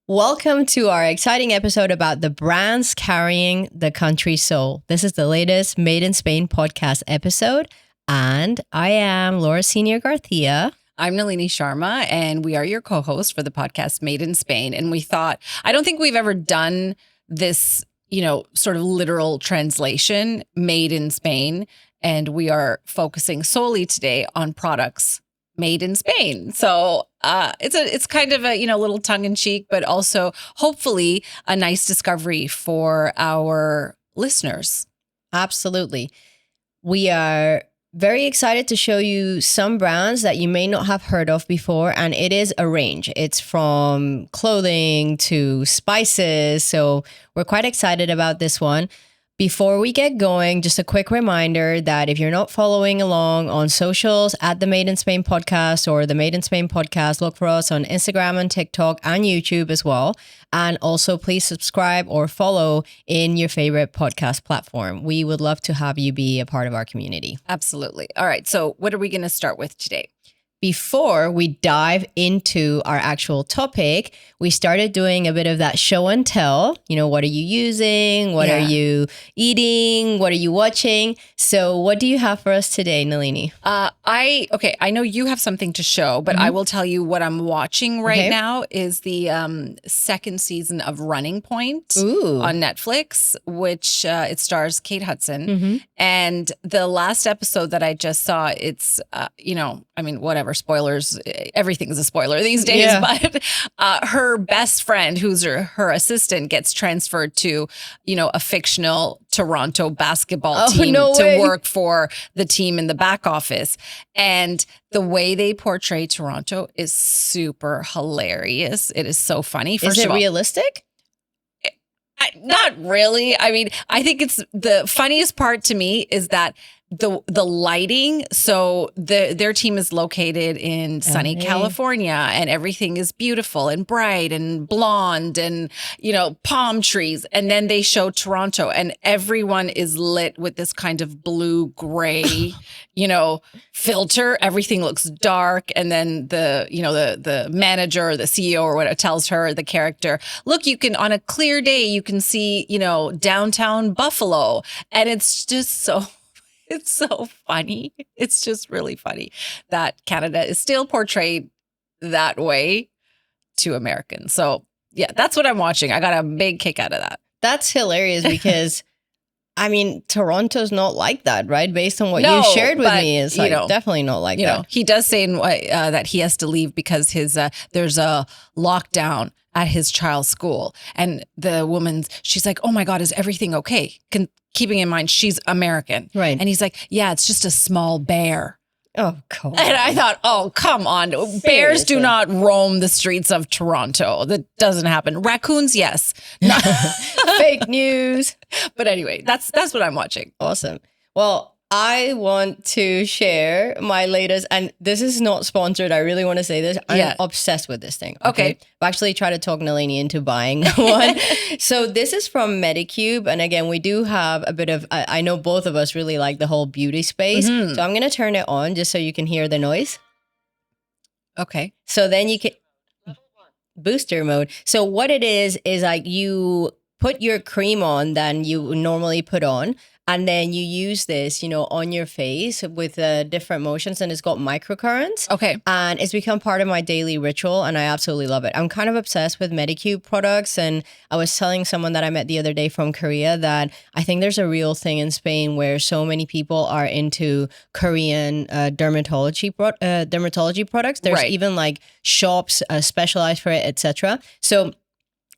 Welcome to our exciting episode about the brands carrying the country's soul. This is the latest Made in Spain podcast episode, and I am Laura Senior Garcia. I'm Nalini Sharma, and we are your co-host for the podcast Made in Spain. And we thought, I don't think we've ever done this, sort of literal translation, Made in Spain. And we are focusing solely today on products made in Spain. So it's kind of a, little tongue in cheek, but also hopefully a nice discovery for our listeners. Absolutely. We are very excited to show you some brands that you may not have heard of before. And it is a range. It's from clothing to spices. So we're quite excited about this one. Before we get going, just a quick reminder that if you're not following along on socials at the Made in Spain podcast or the Made in Spain podcast, look for us on Instagram and TikTok and YouTube as well. And also please subscribe or follow in your favorite podcast platform. We would love to have you be a part of our community. Absolutely. All right. So what are we going to start with today? Before we dive into our actual topic, we started doing a bit of that show and tell. What are you using? What are you eating? What are you watching? So what do you have for us today, Nalini? I know you have something to show, but I will tell you what I'm watching right now is the second season of Running Point on Netflix, which it stars Kate Hudson. And the last episode that I just saw, it's, whatever. Spoilers, everything's a spoiler these days, but her best friend, who's her assistant, gets transferred to, a fictional Toronto basketball team to work for the team in the back office. And the way they portray Toronto is super hilarious. It is so funny. Is it realistic? Not really. I mean, I think it's the funniest part to me is that the lighting. So their team is located in sunny California, and everything is beautiful and bright and blonde and, palm trees. And then they show Toronto and everyone is lit with this kind of blue gray, filter. Everything looks dark. And then the manager or the CEO or whatever tells her, the character, look, on a clear day, you can see, downtown Buffalo. And it's just it's so funny. It's just really funny that Canada is still portrayed that way to Americans. So yeah, that's what I'm watching. I got a big kick out of that. That's hilarious because Toronto's not like that, right? Based on what you shared with me, it's definitely not like that. He does say that he has to leave because there's a lockdown at his child's school. And the she's like, oh my God, is everything okay? Keeping in mind, she's American. Right. And he's like, yeah, it's just a small bear. Oh, come on. And I thought, oh, come on. Seriously? Bears do not roam the streets of Toronto. That doesn't happen. Raccoons, yes. Fake news. But anyway, that's what I'm watching. Awesome. Well, I want to share my latest, and this is not sponsored. I really want to say this. I'm obsessed with this thing. Okay. I've actually tried to talk Nalini into buying one. So this is from Medicube. And again, we do have a bit of, I know both of us really like the whole beauty space. So I'm going to turn it on just so you can hear the noise. Okay. So then you can, booster mode. So what it is like you put your cream on than you normally put on. And then you use this, on your face with different motions, and it's got microcurrents. Okay. And it's become part of my daily ritual, and I absolutely love it. I'm kind of obsessed with Medicube products, and I was telling someone that I met the other day from Korea that I think there's a real thing in Spain where so many people are into Korean dermatology products. There's even like shops specialized for it, etc. So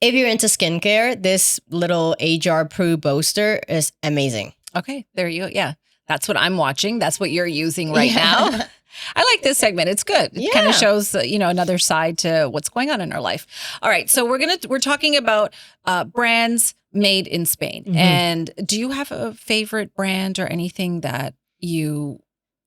if you're into skincare, this little HR Pro booster is amazing. Okay, there you go. Yeah, that's what I'm watching. That's what you're using right now. I like this segment. It's good. It kind of shows, another side to what's going on in our life. All right, so we're talking about brands made in Spain. And do you have a favorite brand or anything that you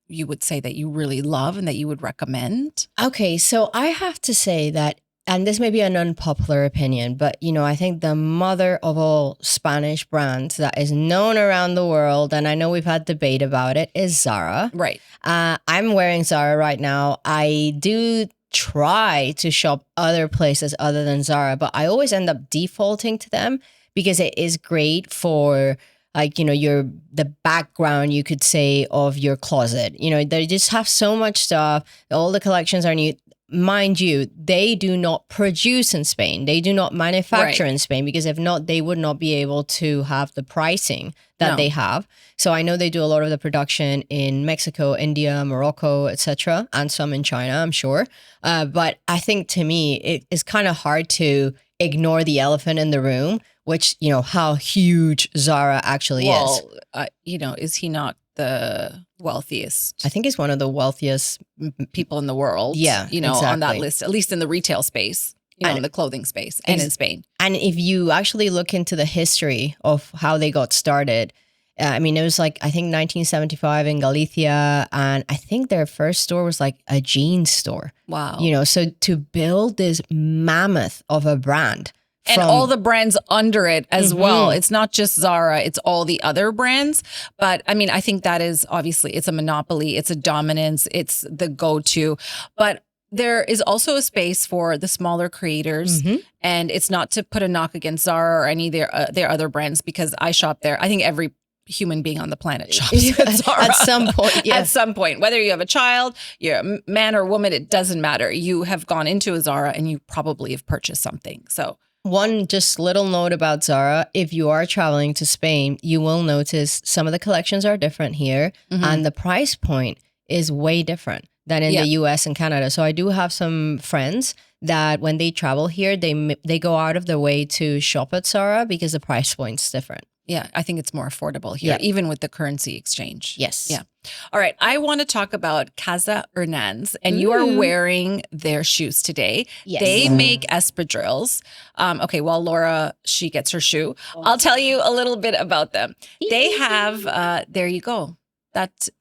would say that you really love and that you would recommend? Okay, so I have to say that, and this may be an unpopular opinion, but, I think the mother of all Spanish brands that is known around the world, and I know we've had debate about it, is Zara. Right. I'm wearing Zara right now. I do try to shop other places other than Zara, but I always end up defaulting to them because it is great for like, the background, you could say, of your closet. They just have so much stuff. All the collections are new. Mind you, they do not produce in Spain. They do not manufacture in Spain, because if not, they would not be able to have the pricing that they have. So I know they do a lot of the production in Mexico, India, Morocco, etc., and some in China, I'm sure. But I think, to me, it is kind of hard to ignore the elephant in the room, which, how huge Zara actually is. Is he not the wealthiest? I think he's one of the wealthiest people in the world. Yeah, exactly. On that list, at least in the retail space, in the clothing space, and in Spain. And if you actually look into the history of how they got started, it was like, I think 1975 in Galicia, and I think their first store was like a jeans store. Wow. So to build this mammoth of a brand. And all the brands under it as well. It's not just Zara, it's all the other brands. But I think that is obviously, it's a monopoly, it's a dominance, it's the go-to. But there is also a space for the smaller creators. And it's not to put a knock against Zara or any of their other brands, because I shop there. I think every human being on the planet shops at Zara. At some point, yeah. At some point, whether you have a child, you're a man or woman, it doesn't matter. You have gone into a Zara and you probably have purchased something. So one just little note about Zara: if you are traveling to Spain, you will notice some of the collections are different here, and the price point is way different than in the US and Canada. So I do have some friends that when they travel here, they go out of their way to shop at Zara because the price point's different. Yeah, I think it's more affordable here, even with the currency exchange. Yes. Yeah. All right. I want to talk about Casa Hernanz, and you are wearing their shoes today. Yes. They make espadrilles. Okay, while Laura, she gets her shoe, I'll tell you a little bit about them. They have, there you go.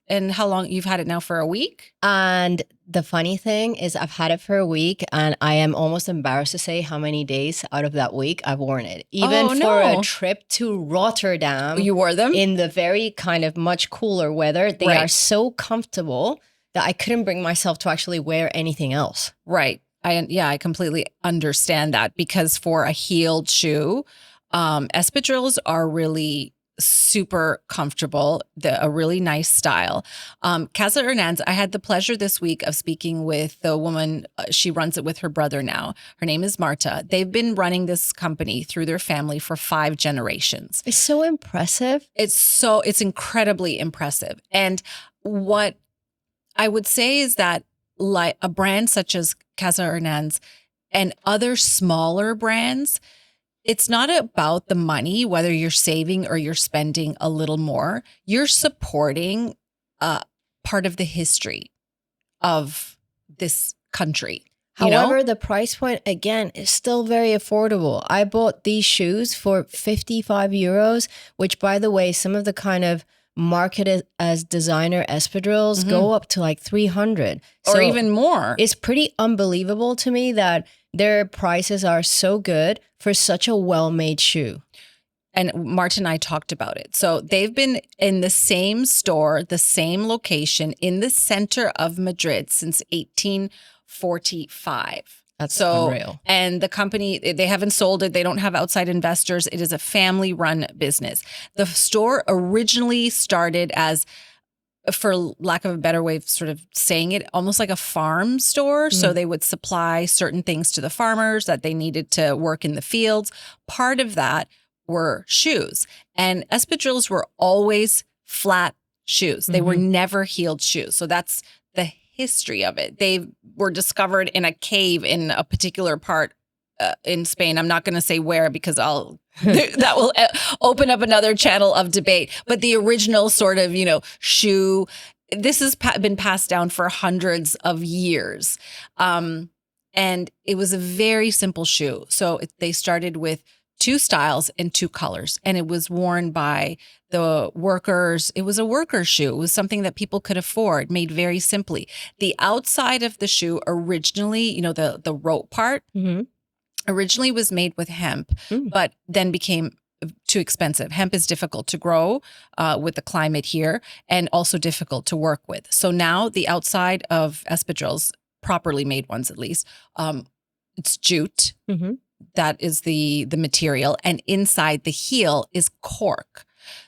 And how long? You've had it now for a week? And the funny thing is, I've had it for a week, and I am almost embarrassed to say how many days out of that week I've worn it. Even for a trip to Rotterdam. You wore them? In the very kind of much cooler weather. They are so comfortable that I couldn't bring myself to actually wear anything else. Right. I completely understand that, because for a heeled shoe, espadrilles are really super comfortable, a really nice style. Casa Hernanz, I had the pleasure this week of speaking with the woman. She runs it with her brother now. Her name is Marta. They've been running this company through their family for 5 generations. It's so impressive. It's incredibly impressive. And what I would say is that, like a brand such as Casa Hernanz and other smaller brands, it's not about the money, whether you're saving or you're spending a little more. You're supporting part of the history of this country. However, the price point, again, is still very affordable. I bought these shoes for 55 euros, which, by the way, some of the kind of marketed as designer espadrilles go up to like 300. Or even more. It's pretty unbelievable to me that their prices are so good for such a well-made shoe. And Martin and I talked about it. So they've been in the same store, the same location in the center of Madrid since 1845. That's unreal. And the company, they haven't sold it. They don't have outside investors. It is a family-run business. The store originally started as, for lack of a better way of sort of saying it, almost like a farm store. So they would supply certain things to the farmers that they needed to work in the fields. Part of that were shoes. And espadrilles were always flat shoes. They were never heeled shoes. So that's the history of it. They were discovered in a cave in a particular part in Spain. I'm not going to say where, because that will open up another channel of debate. But the original sort of, shoe, this has been passed down for hundreds of years. And it was a very simple shoe. So they started with 2 styles and 2 colors, and it was worn by the workers. It was a worker shoe. It was something that people could afford, made very simply. The outside of the shoe originally, the rope part, originally was made with hemp, but then became too expensive. Hemp is difficult to grow with the climate here, and also difficult to work with. So now the outside of espadrilles properly made ones at least. It's jute. Mhm. That is the material. And inside the heel is cork.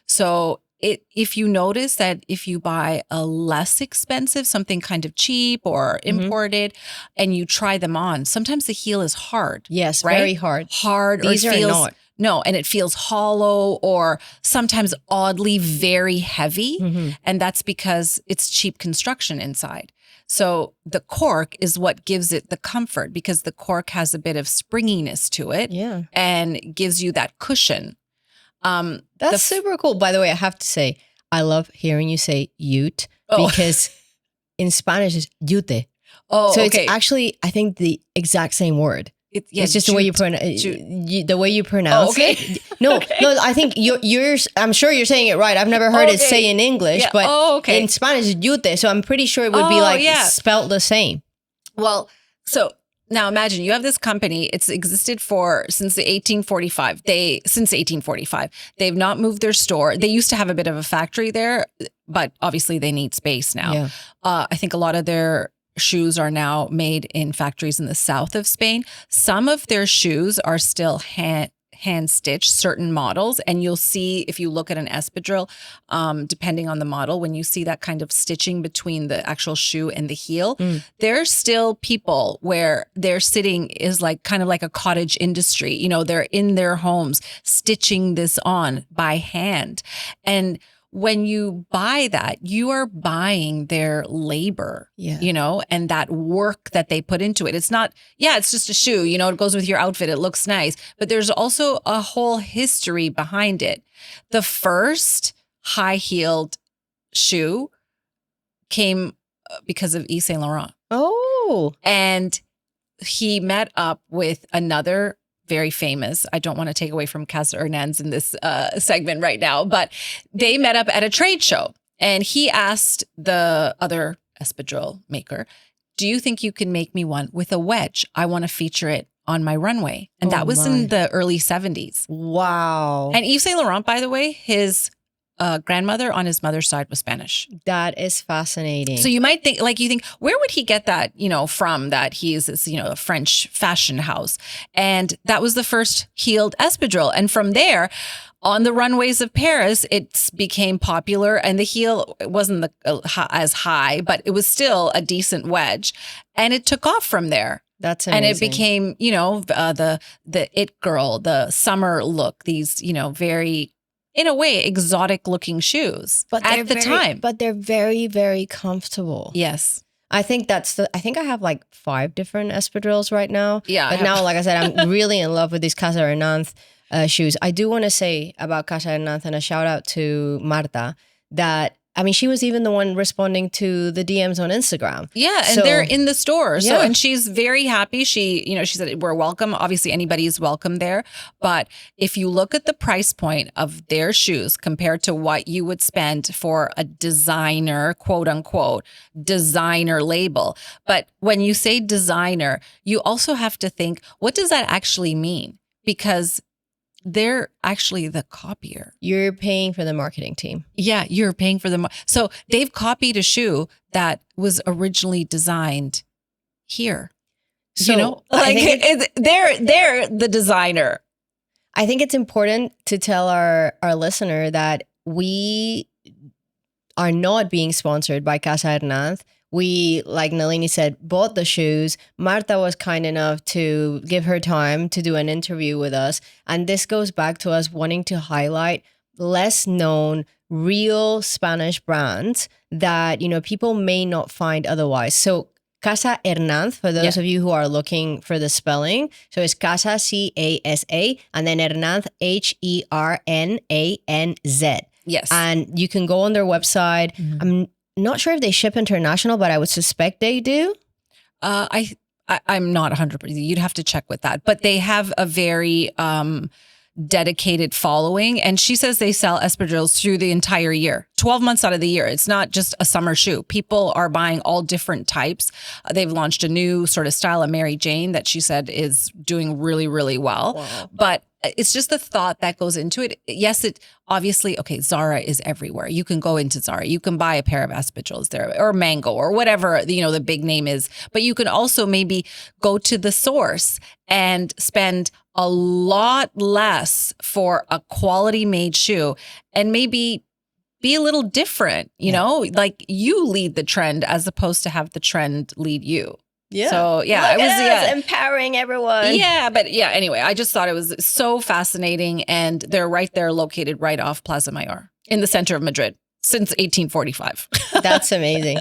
So if you notice that if you buy a less expensive, something kind of cheap or imported, and you try them on, sometimes the heel is hard. Yes, right? very hard. Hard. These or it are feels, not. No, and it feels hollow or sometimes oddly very heavy. Mhm. And that's because it's cheap construction inside. So the cork is what gives it the comfort because the cork has a bit of springiness to it Yeah. and gives you that cushion. That's super cool. By the way, I have to say, I love hearing you say ute because in Spanish it's jute. Oh, so okay. it's actually, I think, the exact same word. It's just jute, the way you pronounce it. No, no, I think you're. I'm sure you're saying it right. I've never heard it say in English, but in Spanish it's jute. So I'm pretty sure it would be like spelled the same. Well, so now imagine you have this company. It's existed since 1845. Since 1845, they've not moved their store. They used to have a bit of a factory there, but obviously they need space now. Yeah. I think a lot of their shoes are now made in factories in the south of Spain. Some of their shoes are still hand stitched, certain models. And you'll see, if you look at an espadrille, depending on the model, when you see that kind of stitching between the actual shoe and the heel, there's still people where they're sitting is like kind of like a cottage industry. You know, they're in their homes stitching this on by hand. And when you buy that, you are buying their labor, you know, and that work that they put into it. It's not, it's just a shoe, you know, it goes with your outfit. It looks nice, but there's also a whole history behind it. The first high-heeled shoe came because of Yves Saint Laurent. Oh. And he met up with another very famous. I don't want to take away from Casa Hernanz in this segment right now, but they met up at a trade show and he asked the other espadrille maker, do you think you can make me one with a wedge? I want to feature it on my runway. And that was in the early 70s. Wow. And Yves Saint Laurent, by the way, his grandmother on his mother's side was Spanish. That is fascinating. So you might think, where would he get that, you know, from that he's this, you know, a French fashion house. And that was the first heeled espadrille. And from there, on the runways of Paris, it became popular and the heel wasn't as high, but it was still a decent wedge. And it took off from there. That's amazing. And it became, you know, the it girl, the summer look, these, you know, very, in a way, exotic looking shoes at the time. But they're very, very comfortable. Yes. I think I have like 5 different espadrilles right now. Yeah. But now, like I said, I'm really in love with these Casa Hernanz shoes. I do want to say about Casa Hernanz and a shout out to Marta that, I mean, she was even the one responding to the DMs on Instagram. Yeah, and they're in the store. So, Yeah. and she's very happy. She said, we're welcome. Obviously, anybody is welcome there. But if you look at the price point of their shoes compared to what you would spend for a designer, quote unquote, designer label. But when you say designer, you also have to think, what does that actually mean? Because they're actually the copier. You're paying for the marketing team. Yeah, you're paying for them. So they've copied a shoe that was originally designed here. So, you know, like they're the designer. I think it's important to tell our listener that we are not being sponsored by Casa Hernanz. We, like Nalini said, bought the shoes. Marta was kind enough to give her time to do an interview with us. And this goes back to us wanting to highlight less known, real Spanish brands that, you know, people may not find otherwise. So Casa Hernanz, for those of you who are looking for the spelling. So it's Casa, C-A-S-A, and then Hernanz, H-E-R-N-A-N-Z. Yes. And you can go on their website. Mm-hmm. I'm not sure if they ship international, but I would suspect they do. I'm not 100%. You'd have to check with that. But they have a very dedicated following. And she says they sell espadrilles through the entire year, 12 months out of the year. It's not just a summer shoe. People are buying all different types. They've launched a new sort of style, a Mary Jane, that she said is doing really, really well. Wow. But it's just the thought that goes into it. Yes, it obviously, okay, Zara is everywhere. You can go into Zara. You can buy a pair of espadrilles there, or Mango, or whatever, the big name is. But you can also maybe go to the source and spend a lot less for a quality made shoe and maybe be a little different, like you lead the trend as opposed to have the trend lead you. Yeah. So it was empowering everyone. Yeah. But yeah, anyway, I just thought it was so fascinating. And they're right there, located right off Plaza Mayor in the center of Madrid since 1845. That's amazing.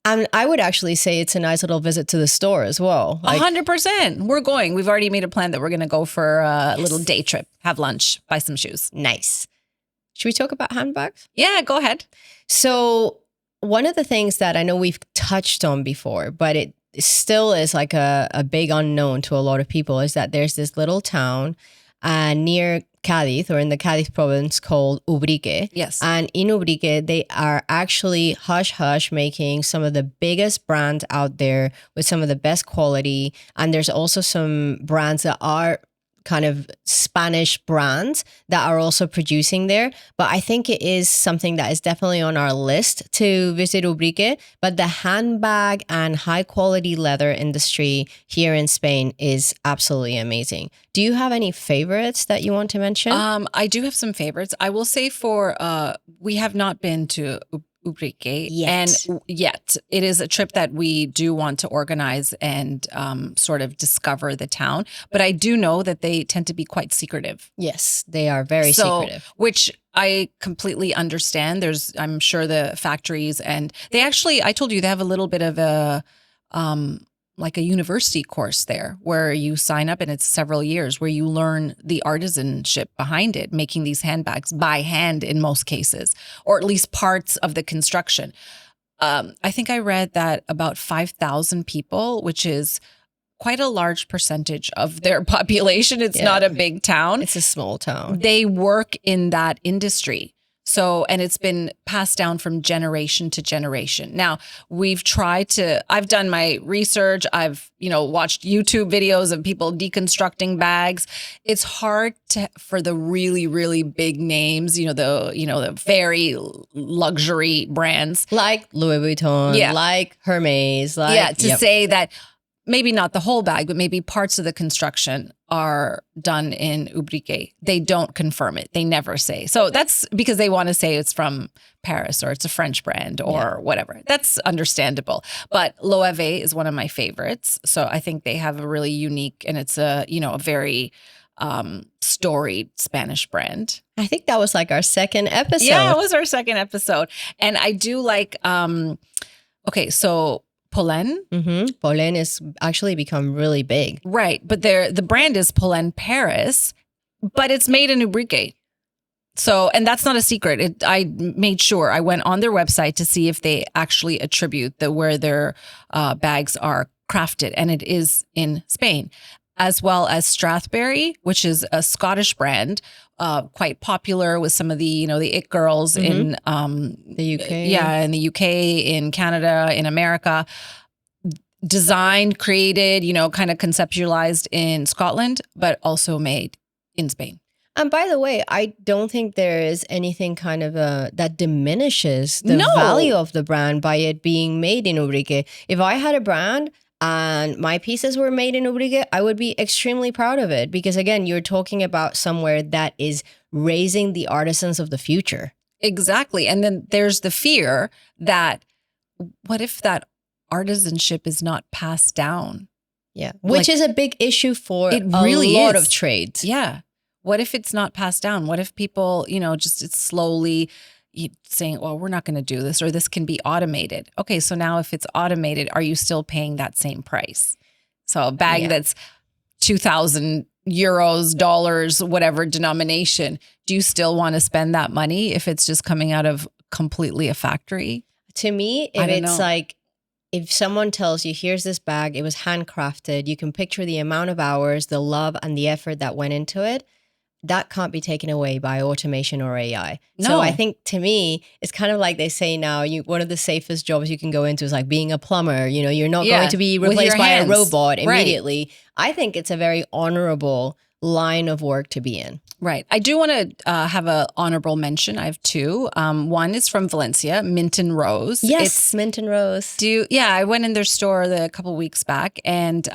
And I would actually say it's a nice little visit to the store as well. 100%. We're going. We've already made a plan that we're going to go for a little day trip, have lunch, buy some shoes. Nice. Should we talk about handbags? Yeah, go ahead. So one of the things that I know we've touched on before, but it still is like a big unknown to a lot of people, is that there's this little town near Cádiz, or in the Cádiz province, called Ubrique. Yes. And in Ubrique, they are actually hush making some of the biggest brands out there with some of the best quality. And there's also some brands that are kind of Spanish brands that are also producing there. But I think it is something that is definitely on our list to visit Ubrique. But the handbag and high quality leather industry here in Spain is absolutely amazing. Do you have any favorites that you want to mention? I do have some favorites. I will say we have not been to Ubrique yet. It is a trip that we do want to organize and sort of discover the town. But I do know that they tend to be quite secretive. Yes, they are very secretive. Which I completely understand. I'm sure the factories, and I told you they have a little bit of like a university course there where you sign up, and it's several years where you learn the artisanship behind it, making these handbags by hand in most cases, or at least parts of the construction. I think I read that about 5,000 people, which is quite a large percentage of their population. It's not a big town. It's a small town. They work in that industry. So, and it's been passed down from generation to generation. Now, I've done my research. I've, watched YouTube videos of people deconstructing bags. It's hard for the really, really big names, the very luxury brands. Like Louis Vuitton, like Hermes. Say that maybe not the whole bag, but maybe parts of the construction are done in Ubrique. They don't confirm it. They never say. So that's because they want to say it's from Paris or it's a French brand or whatever. That's understandable. But Loewe is one of my favorites. So I think they have a really unique, and it's a very storied Spanish brand. I think that was like our second episode. Yeah, it was our second episode. And I do like, so Polène. Polène has actually become really big. Right. But the brand is Polène Paris, but it's made in Ubrique. So, and that's not a secret. I made sure I went on their website to see if they actually attribute where their bags are crafted. And it is in Spain, as well as Strathberry, which is a Scottish brand, quite popular with some of the, the it girls in the UK. Yeah, in the UK, in Canada, in America. Designed, created, kind of conceptualized in Scotland, but also made in Spain. And by the way, I don't think there is anything kind of that diminishes the value of the brand by it being made in Ubrique. If I had a brand and my pieces were made in Ubrique, I would be extremely proud of it, because again, you're talking about somewhere that is raising the artisans of the future. Exactly. And then there's the fear that what if that artisanship is not passed down? Yeah. Which is a big issue for a lot of trades. Yeah. What if it's not passed down? What if people, it's slowly saying, well, we're not going to do this, or this can be automated. Okay, so now if it's automated, are you still paying that same price? So a bag that's 2,000 euros, dollars, whatever denomination, do you still want to spend that money if it's just coming out of completely a factory? To me, if it's like, if someone tells you, here's this bag, it was handcrafted, you can picture the amount of hours, the love and the effort that went into it. That can't be taken away by automation or AI. No. So I think to me, it's kind of like they say now, one of the safest jobs you can go into is like being a plumber. You know, you're not going to be replaced by a robot immediately. Right. I think it's a very honorable line of work to be in. Right. I do want to have an honorable mention. I have two. One is from Valencia, Mint and Rose. Yes, Mint and Rose. I went in their store a couple weeks back, and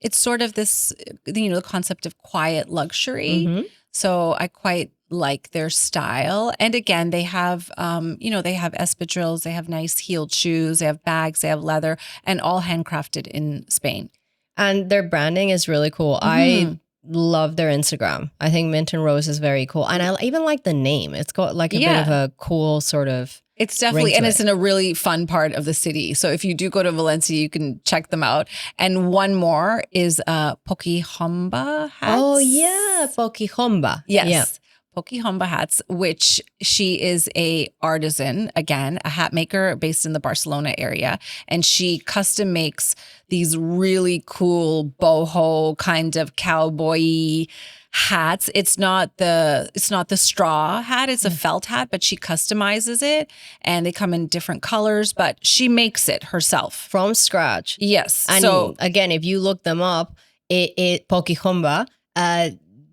it's sort of this, the concept of quiet luxury. Mm-hmm. So I quite like their style. And again, they have, they have espadrilles, they have nice heeled shoes, they have bags, they have leather, and all handcrafted in Spain. And their branding is really cool. Mm-hmm. I love their Instagram. I think Mint and Rose is very cool. And I even like the name. It's got like a bit of a cool sort of It's definitely, and it's in a really fun part of the city. So if you do go to Valencia, you can check them out. And one more is Pokihomba hats. Oh yeah, Pokihomba. Yes. Yeah. Pokihomba hats, which she is a artisan, again, a hat maker based in the Barcelona area. And she custom makes these really cool boho kind of cowboy hats. It's not the straw hat, it's a felt hat, but she customizes it and they come in different colors, but she makes it herself. From scratch. Yes. And so again, if you look them up, it Pokihomba,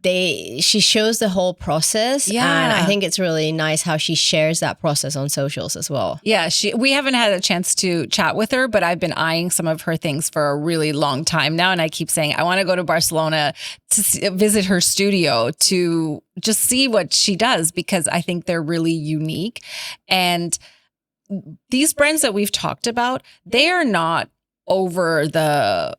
she shows the whole process. Yeah. And I think it's really nice how she shares that process on socials as well. Yeah. We haven't had a chance to chat with her, but I've been eyeing some of her things for a really long time now. And I keep saying, I want to go to Barcelona to visit her studio to just see what she does, because I think they're really unique. And these brands that we've talked about, they are not over the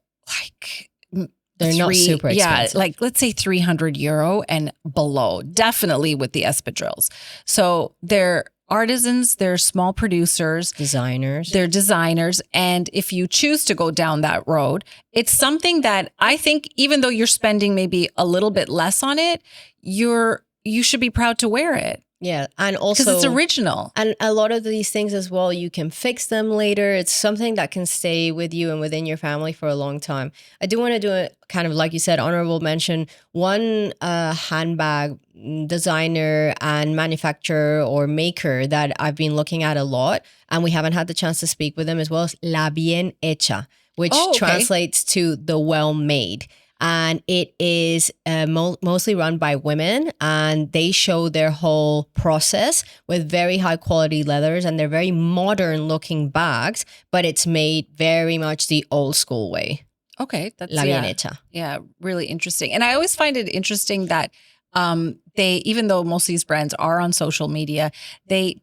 they're not super expensive. Yeah, like let's say €300 and below, definitely with the espadrilles. So they're artisans, they're small producers. They're designers. And if you choose to go down that road, it's something that I think even though you're spending maybe a little bit less on it, you should be proud to wear it. Yeah. And also, because it's original. And a lot of these things as well, you can fix them later. It's something that can stay with you and within your family for a long time. I do want to do a kind of, like you said, honorable mention. One handbag designer and manufacturer or maker that I've been looking at a lot, and we haven't had the chance to speak with them as well, is La Bien Hecha, which translates to the well-made. And it is mostly run by women, and they show their whole process with very high quality leathers, and they're very modern looking bags, but it's made very much the old school way. Okay. That's La Bien Hecha. Yeah, really interesting. And I always find it interesting that even though most of these brands are on social media, they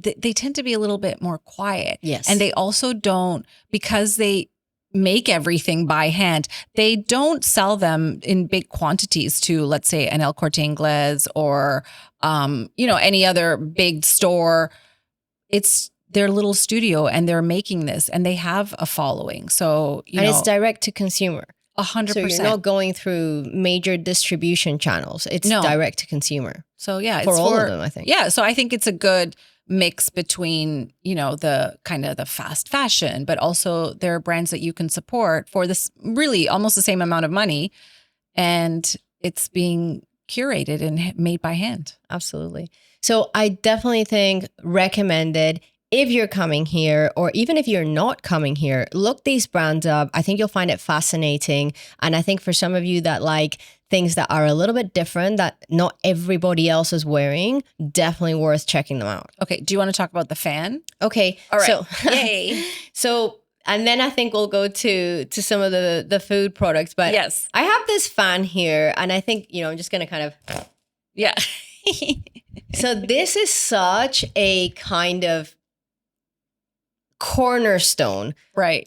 tend to be a little bit more quiet. Yes. And they also don't, because they make everything by hand, they don't sell them in big quantities to, let's say, an El Corte Inglés or, any other big store. It's their little studio and they're making this and they have a following. So, it's direct to consumer. 100%. So you're not going through major distribution channels. It's direct to consumer. So yeah, for all of them, I think. Yeah. So I think it's a good mix between, the kind of the fast fashion, but also there are brands that you can support for this really almost the same amount of money, and it's being curated and made by hand. Absolutely. So I definitely think recommended. If you're coming here, or even if you're not coming here, look these brands up. I think you'll find it fascinating. And I think for some of you that like things that are a little bit different, that not everybody else is wearing, definitely worth checking them out. Okay. Do you want to talk about the fan? Okay. All right. So, yay. And then I think we'll go to some of the food products. But yes, I have this fan here, and I think, I'm just going to kind of. Yeah. So this is such a kind of cornerstone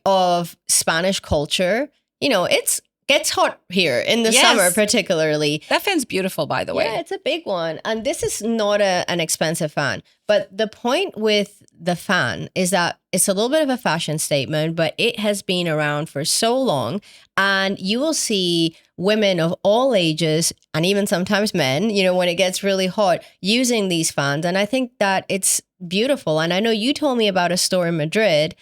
of Spanish culture. It gets hot here in the summer, particularly. That fan's beautiful, by the way. Yeah, it's a big one. And this is not an expensive fan. But the point with the fan is that it's a little bit of a fashion statement, but it has been around for so long. And you will see women of all ages, and even sometimes men, when it gets really hot, using these fans. And I think that it's beautiful. And I know you told me about a store in Madrid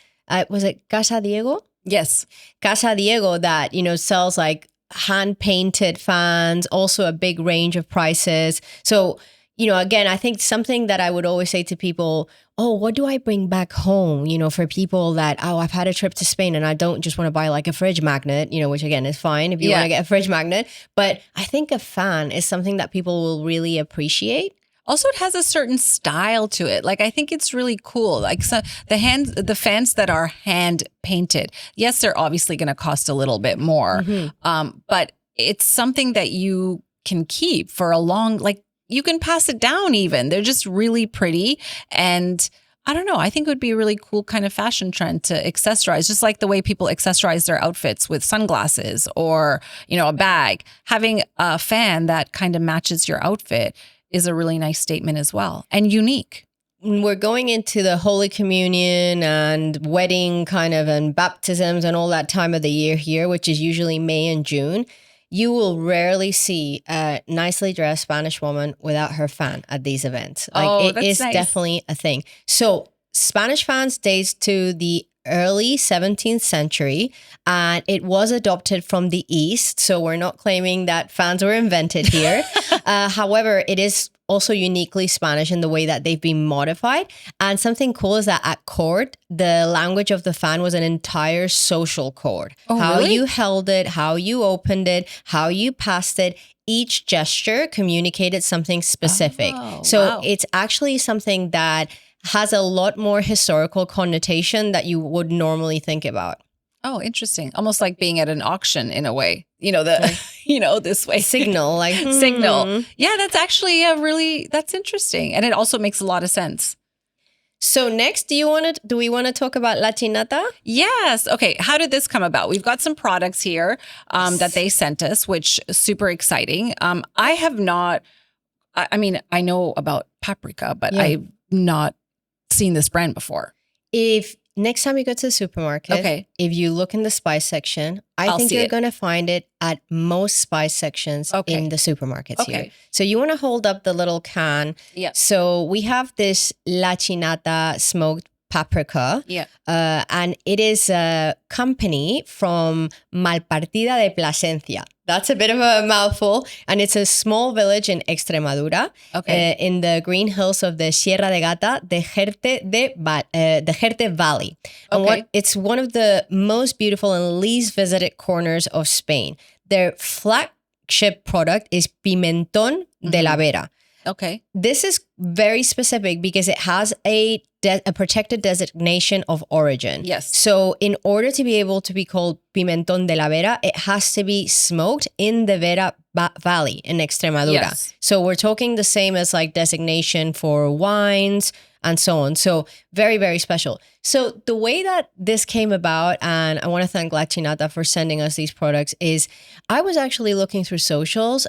was it Casa Diego? Yes. Casa Diego that, sells like hand painted fans, also a big range of prices. So, again, I think something that I would always say to people, oh, what do I bring back home? For people that, I've had a trip to Spain and I don't just want to buy like a fridge magnet, which again is fine if you want to get a fridge magnet. But I think a fan is something that people will really appreciate. Also, it has a certain style to it. Like, I think it's really cool. Like the fans that are hand painted, yes, they're obviously going to cost a little bit more. But it's something that you can keep for a long, like you can pass it down even. They're just really pretty. And I don't know, I think it would be a really cool kind of fashion trend to accessorize, just like the way people accessorize their outfits with sunglasses or, a bag. Having a fan that kind of matches your outfit is a really nice statement as well and unique. We're going into the Holy Communion and wedding kind of and baptisms and all that time of the year here, which is usually May and June. You will rarely see a nicely dressed Spanish woman without her fan at these events. Like it is nice. Definitely a thing. So Spanish fans dates to the early 17th century, and it was adopted from the East. So we're not claiming that fans were invented here. However, it is also uniquely Spanish in the way that they've been modified. And something cool is that at court, the language of the fan was an entire social code. Oh, how really? you held it, how you opened it, how you passed it. Each gesture communicated something specific. So it's actually something that has a lot more historical connotation that you would normally think about. Oh, interesting. Almost like being at an auction in a way. This way. Signal, like signal. Yeah, that's actually that's interesting. And it also makes a lot of sense. So next, do we want to talk about La Chinata? Yes. Okay. How did this come about? We've got some products here that they sent us, which is super exciting. I have not, I know about paprika, but I've not seen this brand before. If next time you go to the supermarket, if you look in the spice section, I think you're going to find it at most spice sections in the supermarkets here. So you want to hold up the little can. Yeah. So we have this La Chinata smoked paprika. Yeah. And it is a company from Malpartida de Plasencia. That's a bit of a mouthful. And it's a small village in Extremadura, in the green hills of the Sierra de Gata, the Jerte Valley. And it's one of the most beautiful and least visited corners of Spain. Their flagship product is Pimentón de la Vera. Okay. This is very specific because it has a protected designation of origin. Yes. So in order to be able to be called Pimentón de la Vera, it has to be smoked in the Vera Valley in Extremadura. Yes. So we're talking the same as like designation for wines and so on. So very, very special. So the way that this came about, and I want to thank La Chinata for sending us these products, is I was actually looking through socials.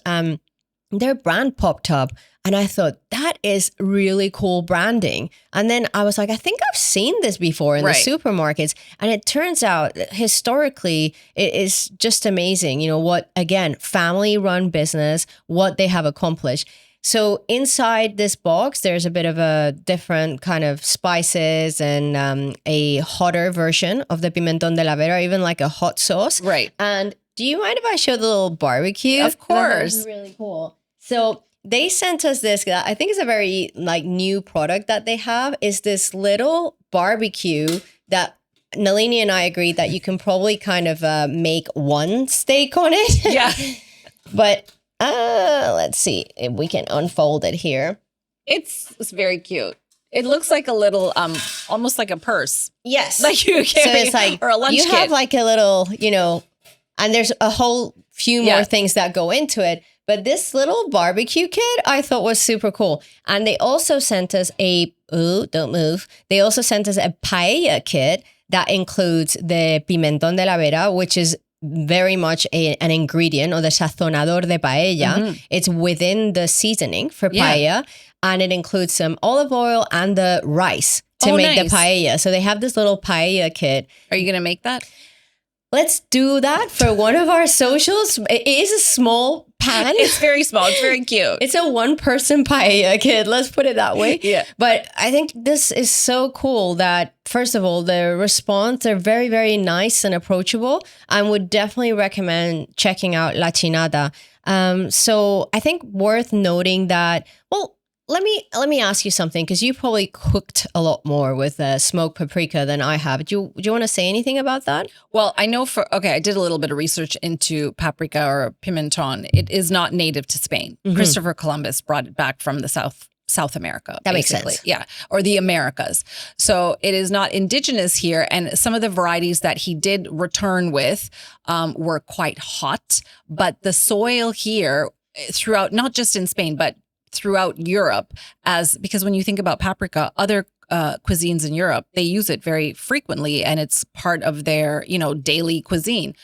Their brand popped up and I thought that is really cool branding. And then I was like, I think I've seen this before in the supermarkets. And it turns out historically, it is just amazing. What, again, family run business, what they have accomplished. So inside this box, there's a bit of a different kind of spices and a hotter version of the Pimentón de la Vera, even like a hot sauce. Right. And do you mind if I show the little barbecue? Of course. That's really cool. So they sent us this, I think it's a very new product that they have, is this little barbecue that Nalini and I agreed that you can probably kind of make one steak on it. Yeah. But let's see if we can unfold it here. It's very cute. It looks like a little, almost like a purse. Yes. Like you carry, so it's or a lunch you kit. have like a little, and there's a whole few more things that go into it. But this little barbecue kit I thought was super cool. And they also sent us don't move. They also sent us a paella kit that includes the Pimentón de la Vera, which is very much an ingredient, or the sazonador de paella. Mm-hmm. It's within the seasoning for paella. And it includes some olive oil and the rice to make the paella. So they have this little paella kit. Are you going to make that? Let's do that for one of our socials. It is a small pan. It's very small. It's very cute. It's a one-person paella kit. Let's put it that way. Yeah. But I think this is so cool that first of all, the response, they're very, very nice and approachable. I would definitely recommend checking out La Chinata. So I think worth noting that, well, let me ask you something, because you probably cooked a lot more with smoked paprika than I have. Do you want to say anything about that? Well, I know I did a little bit of research into paprika or pimentón. It is not native to Spain. Christopher Columbus brought it back from the South America. That basically. makes sense. Yeah, or the Americas. So it is not indigenous here. And some of the varieties that he did return with were quite hot. But the soil here throughout, not just in Spain, but throughout Europe, because when you think about paprika, other cuisines in Europe, they use it very frequently, and it's part of their, daily cuisine.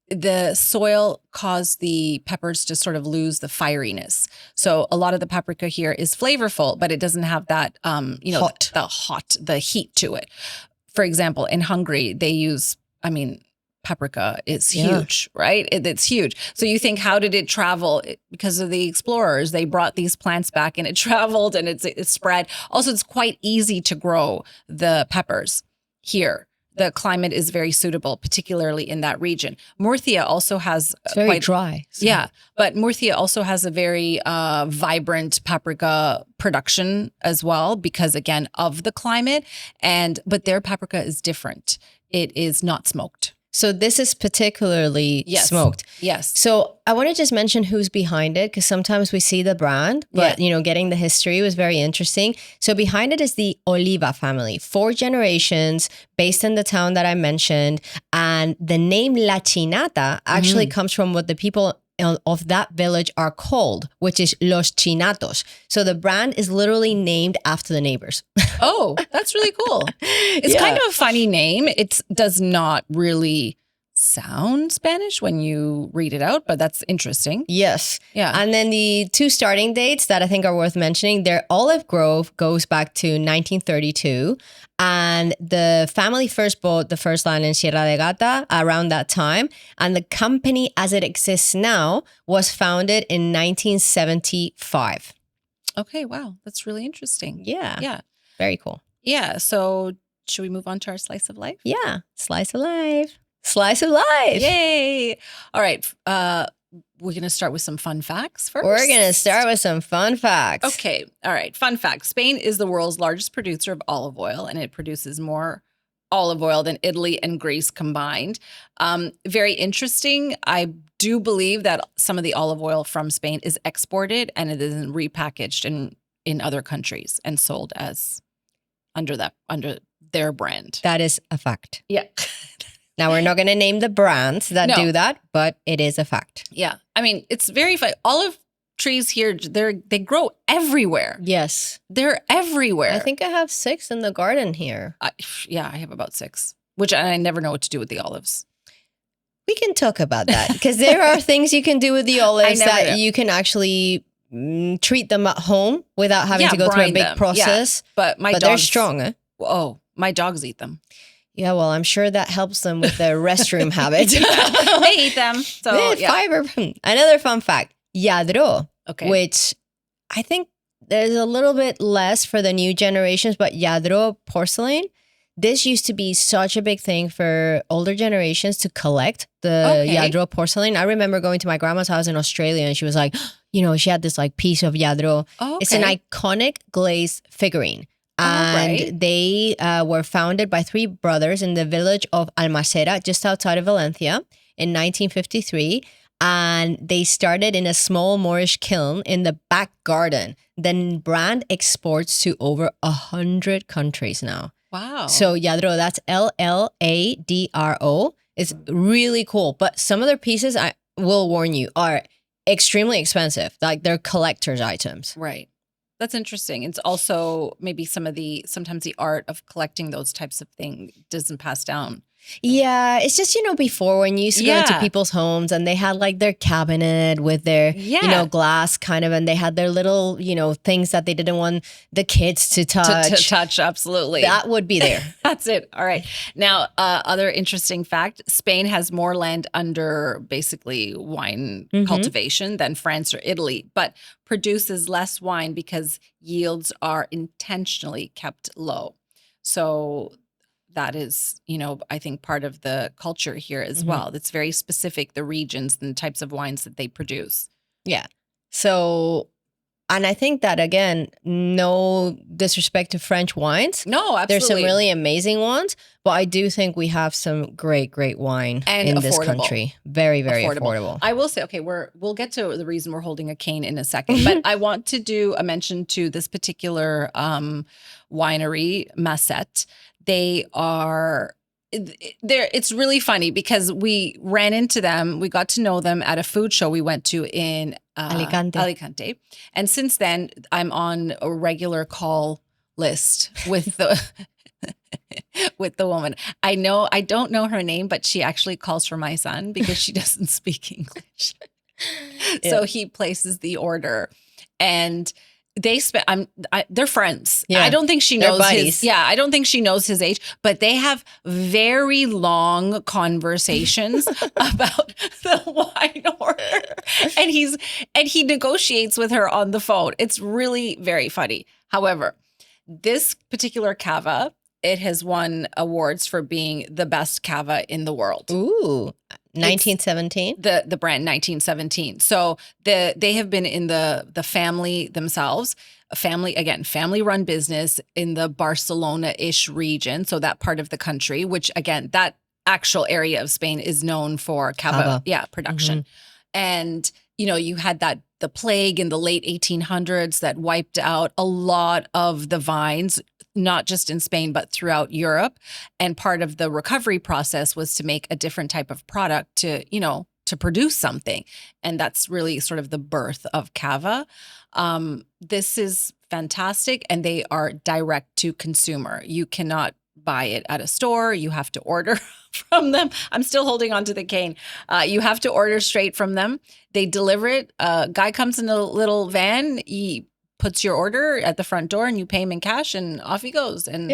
The soil caused the peppers to sort of lose the fieriness. So a lot of the paprika here is flavorful, but it doesn't have that, the heat to it. For example, in Hungary, they use, paprika is huge, right? It's huge. So you think, how did it travel? Because of the explorers, they brought these plants back and it traveled and it's spread. Also, it's quite easy to grow the peppers here. The climate is very suitable, particularly in that region. Murcia also has it's very dry. So. Yeah, but Murcia also has a very vibrant paprika production as well, because again of the climate. But their paprika is different. It is not smoked. So this is particularly smoked. Yes. So I want to just mention who's behind it, because sometimes we see the brand, but getting the history was very interesting. So behind it is the Oliva family, 4 generations based in the town that I mentioned. And the name La Chinata actually comes from what the people of that village are called, which is Los Chinatos. So the brand is literally named after the neighbors. Oh, that's really cool. It's kind of a funny name. It does not really sound Spanish when you read it out, but that's interesting. Yes. Yeah. And then the 2 starting dates that I think are worth mentioning, their olive grove goes back to 1932. And the family first bought the first land in Sierra de Gata around that time. And the company as it exists now was founded in 1975. Okay, wow. That's really interesting. Yeah. Yeah. Very cool. Yeah. So should we move on to our slice of life? Yeah. Slice of life. Slice of life. Yay. All right. We're going to start with some fun facts first. We're going to start with some fun facts. Okay. All right. Fun fact. Spain is the world's largest producer of olive oil, and it produces more olive oil than Italy and Greece combined. Very interesting. I do believe that some of the olive oil from Spain is exported and it is repackaged in other countries and sold as under their brand. That is a fact. Yeah. Now, we're not going to name the brands that do that, but it is a fact. Yeah. I mean, it's very fun. Olive trees here, they grow everywhere. Yes. They're everywhere. I think I have 6 in the garden here. I have about 6, which I never know what to do with the olives. We can talk about that, because there are things you can do with the olives that you can actually treat them at home without having to go through a big process. Yeah. But they're strong. Eh? Oh, my dogs eat them. Yeah, well, I'm sure that helps them with their restroom habit. They eat them. So fiber. Another fun fact, lladró, which I think there's a little bit less for the new generations, but lladró porcelain, this used to be such a big thing for older generations to collect the lladró porcelain. I remember going to my grandma's house in Australia and she was like, she had this like piece of lladró. Oh, okay. It's an iconic glazed figurine. And they were founded by 3 brothers in the village of Almacera, just outside of Valencia, in 1953. And they started in a small Moorish kiln in the back garden. The brand exports to over 100 countries now. Wow. So lladró, that's Lladro. It's really cool. But some of their pieces, I will warn you, are extremely expensive. Like they're collector's items. Right. That's interesting. It's also maybe sometimes the art of collecting those types of things doesn't pass down. Yeah, it's just, before when you used to go into people's homes and they had like their cabinet with their, glass kind of, and they had their little, things that they didn't want the kids to touch. To touch, absolutely. That would be there. That's it. All right. Now, other interesting fact, Spain has more land under basically wine cultivation than France or Italy, but produces less wine because yields are intentionally kept low. So that is, I think part of the culture here as well. It's very specific, the regions and the types of wines that they produce. Yeah. So, and I think that, again, no disrespect to French wines. No, absolutely. There's some really amazing ones, but I do think we have some great, great wine and in affordable. this country. Very, very affordable. I will say, okay, we'll get to the reason we're holding a cane in a second, but I want to do a mention to this particular winery, Masset. It's really funny because we ran into them. We got to know them at a food show we went to in Alicante. And since then, I'm on a regular call list with the with the woman. I don't know her name, but she actually calls for my son because she doesn't speak English. Yeah. So he places the order, and they're friends. Yeah. I don't think she knows buddies. I don't think she knows his age, but they have very long conversations about the wine order. And he negotiates with her on the phone. It's really very funny. However, this particular cava, it has won awards for being the best cava in the world. Ooh. 1917? The brand 1917. So they have been in the family themselves, family run business in the Barcelona-ish region. So that part of the country, which again, that actual area of Spain is known for cava. Production. And, you had the plague in the late 1800s that wiped out a lot of the vines, not just in Spain, but throughout Europe. And part of the recovery process was to make a different type of product to produce something. And that's really sort of the birth of cava. This is fantastic. And they are direct to consumer. You cannot buy it at a store. You have to order from them. I'm still holding on to the cane. You have to order straight from them. They deliver it. A guy comes in a little van. He puts your order at the front door and you pay him in cash and off he goes. And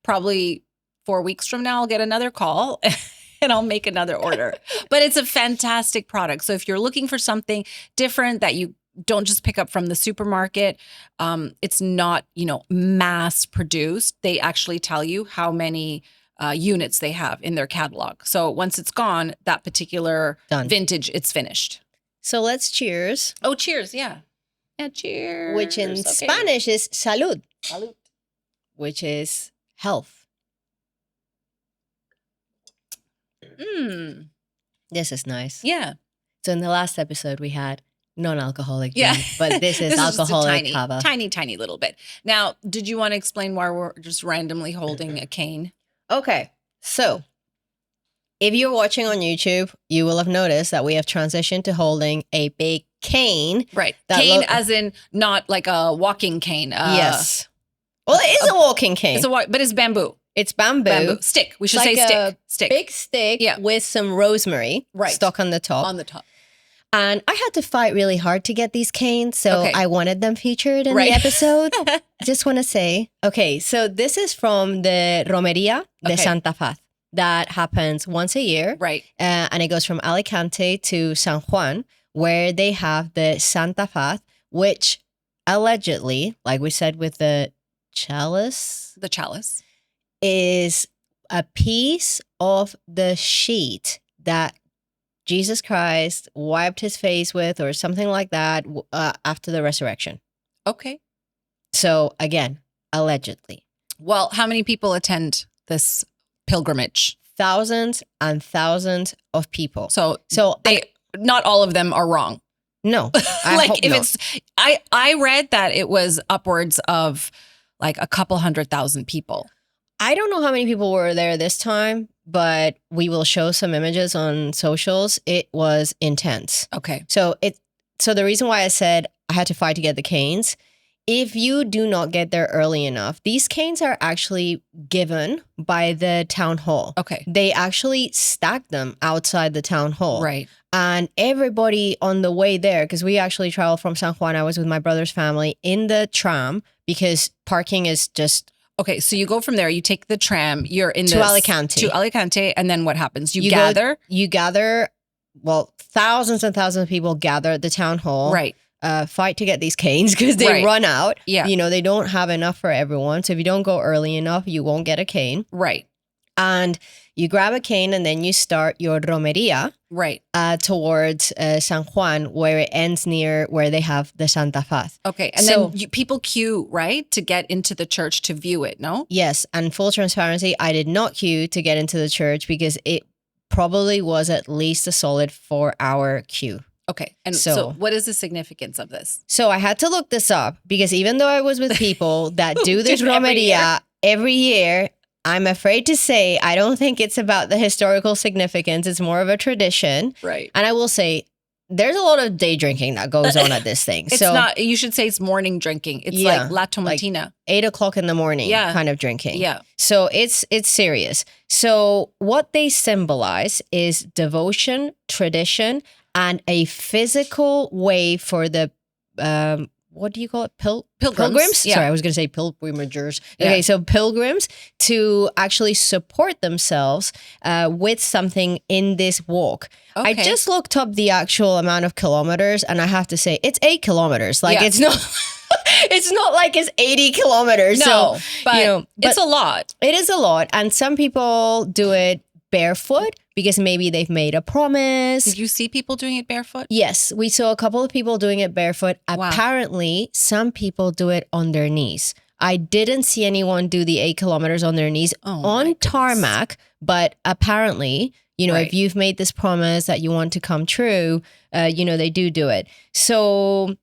probably 4 weeks from now, I'll get another call and I'll make another order. But it's a fantastic product. So if you're looking for something different that you don't just pick up from the supermarket, it's not, mass produced. They actually tell you how many units they have in their catalog. So once it's gone, that particular vintage, it's finished. So let's cheers. Oh, cheers. Yeah. Yeah, cheers. Which in Spanish is salud. Salud. Which is health. This is nice. Yeah. So in the last episode we had non-alcoholic drink, but this is alcoholic cava. Tiny little bit. Now, did you want to explain why we're just randomly holding a cane? Okay. So if you're watching on YouTube, you will have noticed that we have transitioned to holding a big cane. Right. Cane as in not like a walking cane. Yes. Well, it is a walking cane. But it's bamboo. It's bamboo. Stick. We should say stick. Stick. Big stick with some rosemary stuck on the top. On the top. And I had to fight really hard to get these canes, so I wanted them featured in the episode. I just want to say, so this is from the Romería de Santa Faz. That happens once a year. Right. And it goes from Alicante to San Juan, where they have the Santa Faz, which allegedly, like we said with the chalice. The chalice. Is a piece of the sheet that Jesus Christ wiped his face with or something like that after the resurrection. Okay. So again, allegedly. Well, how many people attend this pilgrimage? Thousands and thousands of people. So not all of them are wrong. No. I read that it was upwards of like a couple 100,000 people. I don't know how many people were there this time, but we will show some images on socials. It was intense. Okay. So the reason why I said I had to fight to get the canes, if you do not get there early enough, these canes are actually given by the town hall. Okay. They actually stack them outside the town hall. Right. And everybody on the way there, because we actually traveled from San Juan, I was with my brother's family in the tram because parking is just... Okay, so you go from there, you take the tram, you're in to Alicante. To Alicante, and then what happens? You gather? Well, thousands and thousands of people gather at the town hall. Right. fight to get these canes because they Right. run out. Yeah. You know, they don't have enough for everyone. So if you don't go early enough, you won't get a cane. Right. And you grab a cane and then you start your romeria Right. towards San Juan, where it ends near where they have the Santa Faz. Okay. And So- then people queue, right, to get into the church to view it, no? Yes, and full transparency, I did not queue to get into the church because it probably was at least a solid 4-hour queue. Okay. And So- so what is the significance of this? So I had to look this up because even though I was with people that do this Do every romeria every year, I'm afraid to say I don't think it's about the historical significance. It's more of a tradition. Right. And I will say there's a lot of day drinking that goes on at this thing. It's so not, you should say it's morning drinking. It's Yeah, like La Tomatina. 8 o'clock in the morning Yeah. kind of drinking. Yeah. So it's serious. So what they symbolize is devotion, tradition, and a physical way for the what do you call it? Pilgrims? Yeah. Sorry, I was going to say pilgrimagers. Yeah. Okay, so pilgrims to actually support themselves with something in this walk. I Okay. just looked up the actual amount of kilometers, and I have to say it's 8 kilometers. Like Yeah. it's not, it's not like it's 80 kilometers. No, So but, you know, it's a lot. it is a lot, and some people do it barefoot because maybe they've made a promise. Did you see people doing it barefoot? Yes, we saw a couple of people doing it barefoot. Wow. Apparently, some people do it on their knees. I didn't see anyone do the 8 kilometers on their knees Oh, my on goodness. tarmac, but apparently, you know, Right. if you've made this promise that you want to come true, you know, they do it. So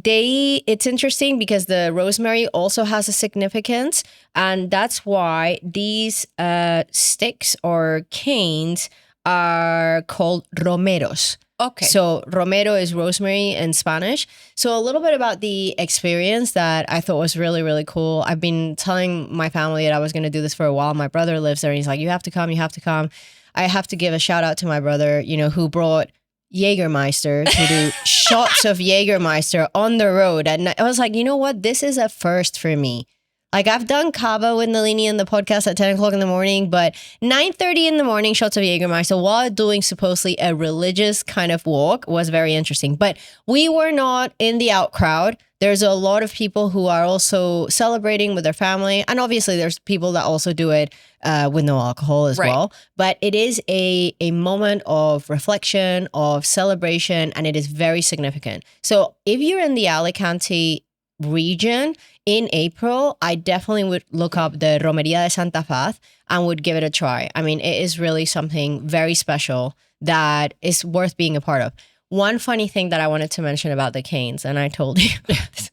it's interesting because the rosemary also has a significance, and that's why these sticks or canes are called romeros. Okay. So romero is rosemary in Spanish. So a little bit about the experience that I thought was really, really cool. I've been telling my family that I was going to do this for a while. My brother lives there and he's like, you have to come, you have to come. I have to give a shout out to my brother, you know, who brought Jägermeister to do shots of Jägermeister on the road. And I was like, you know what? This is a first for me. Like I've done Cava with Nalini in the podcast at 10 o'clock in the morning, but 9:30 in the morning, shots of Jägermeister while doing supposedly a religious kind of walk was very interesting. But we were not in the out crowd. There's a lot of people who are also celebrating with their family. And obviously there's people that also do it with no alcohol as Right. well. But it is a moment of reflection, of celebration, and it is very significant. So if you're in the Alicante region in April, I definitely would look up the Romería de Santa Faz and would give it a try. I mean, it is really something very special that is worth being a part of. One funny thing that I wanted to mention about the canes, and I told you this.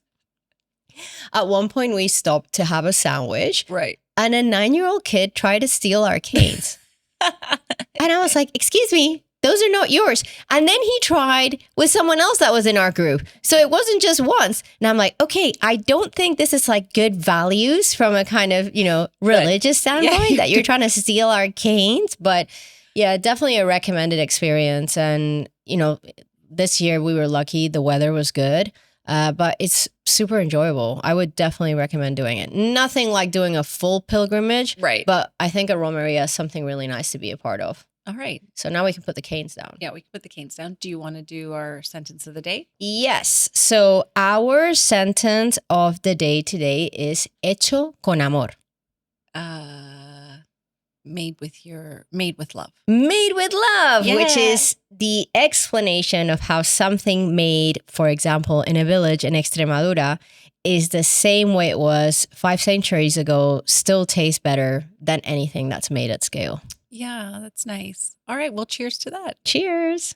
At one point we stopped to have a sandwich right. and a 9-year-old kid tried to steal our canes. And I was like, excuse me, those are not yours. And then he tried with someone else that was in our group. So it wasn't just once. And I'm like, okay, I don't think this is like good values from a kind of, you know, religious standpoint that you're trying to steal our canes. But yeah, definitely a recommended experience. And, you know, this year we were lucky. The weather was good. But it's super enjoyable. I would definitely recommend doing it. Nothing like doing a full pilgrimage. Right. But I think a romeria is something really nice to be a part of. All right. So now we can put the canes down. Yeah, we can put the canes down. Do you want to do our sentence of the day? Yes. So our sentence of the day today is hecho con amor. Made with love. Made with love, which Yeah. is the explanation of how something made, for example, in a village in Extremadura, is the same way it was 5 centuries ago, still tastes better than anything that's made at scale. Yeah, that's nice. All right. Well, cheers to that. Cheers.